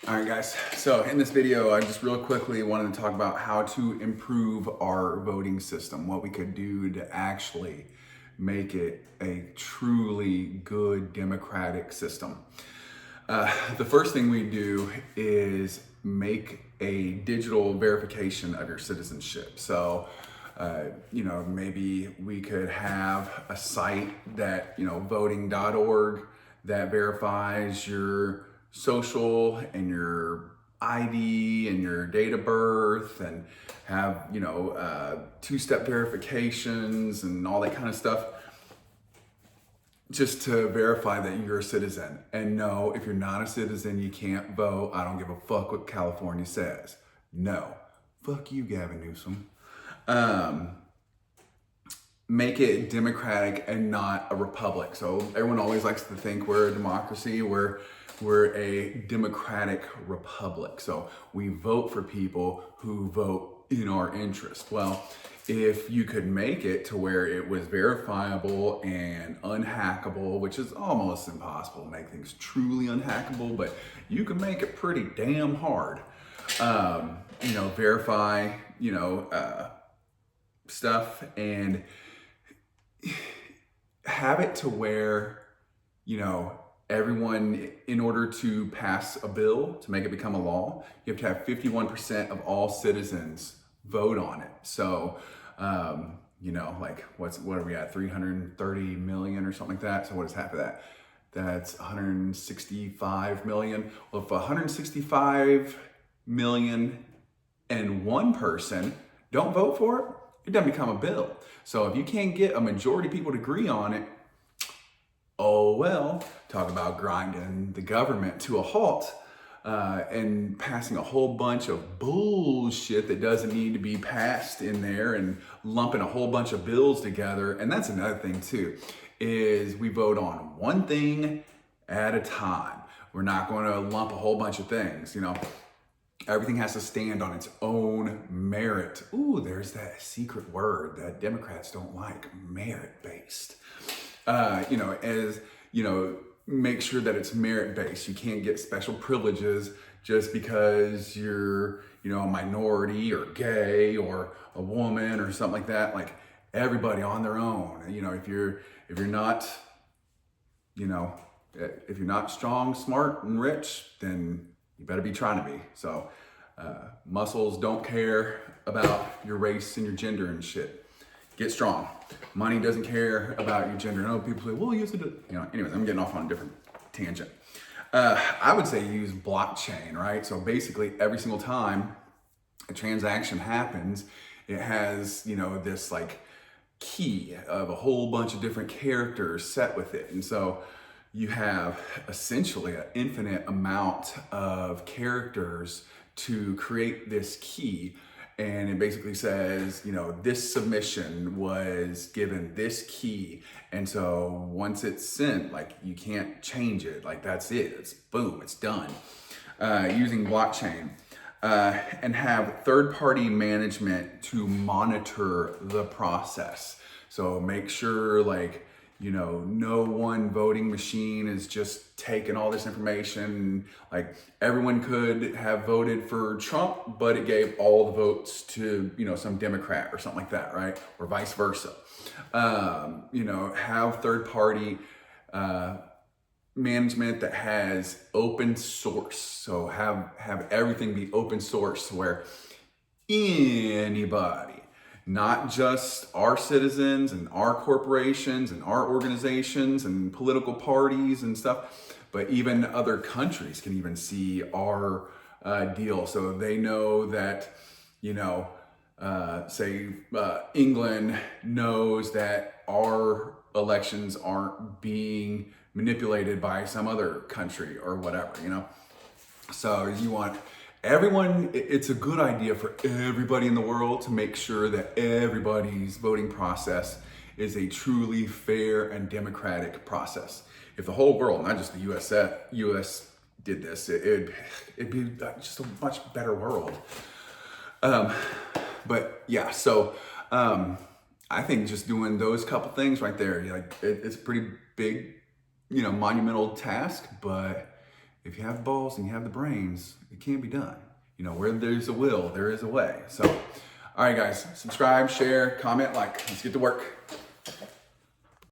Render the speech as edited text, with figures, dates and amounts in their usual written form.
All right, guys. So in this video, I just real quickly wanted to talk about how to improve our voting system, what we could do to actually make it a truly good democratic system. The first thing we do is make a digital verification of your citizenship. So, maybe we could have a site that, voting.org that verifies your social and your ID and your date of birth and have, two-step verifications and all that kind of stuff just to verify that you're a citizen. And no, if you're not a citizen, you can't vote. I don't give a fuck what California says. No, fuck you, Gavin Newsom. Make it democratic and not a republic. So everyone always likes to think we're a democracy. We're a democratic republic. So we vote for people who vote in our interest. Well, if you could make it to where it was verifiable and unhackable, which is almost impossible to make things truly unhackable, but you can make it pretty damn hard. Verify, stuff and have it to where, everyone, in order to pass a bill, to make it become a law, you have to have 51% of all citizens vote on it. So, what are we at? 330 million or something like that. So what is half of that? That's 165 million. Well, if 165 million and one person don't vote for it, it doesn't become a bill. So if you can't get a majority of people to agree on it, oh well, talk about grinding the government to a halt and passing a whole bunch of bullshit that doesn't need to be passed in there and lumping a whole bunch of bills together. And that's another thing too, is we vote on one thing at a time. We're not going to lump a whole bunch of things, Everything has to stand on its own merit. Ooh, there's that secret word that Democrats don't like, merit-based. Make sure that it's merit-based. You can't get special privileges just because you're, a minority or gay or a woman or something like that. Like everybody on their own. If you're not strong, smart, and rich, then you better be trying to be. So muscles don't care about your race and your gender and shit. Get strong. Money doesn't care about your gender. I know people say, well, yes, it does. Anyways, I'm getting off on a different tangent. I would say use blockchain, right? So basically every single time a transaction happens, it has, this like key of a whole bunch of different characters set with it. And so you have essentially an infinite amount of characters to create this key. And it basically says, this submission was given this key. And so once it's sent, you can't change it. That's it. It's boom, it's done. Using blockchain. And have third-party management to monitor the process. So make sure, no one voting machine is just taking all this information. Everyone could have voted for Trump, but it gave all the votes to, some Democrat or something like that, right? Or vice versa. Have third-party management that has open source. So have everything be open source where anybody, not just our citizens and our corporations and our organizations and political parties and stuff, but even other countries can even see our deal. So they know that, England knows that our elections aren't being manipulated by some other country or whatever, So you want everyone, it's a good idea for everybody in the world to make sure that everybody's voting process is a truly fair and democratic process. If the whole world, not just the US did this, it'd be just a much better world. I think just doing those couple things right there, it's a pretty big, monumental task, but if you have the balls and you have the brains, it can be done. You know, where there's a will, there is a way. So, all right, guys, subscribe, share, comment, like. Let's get to work.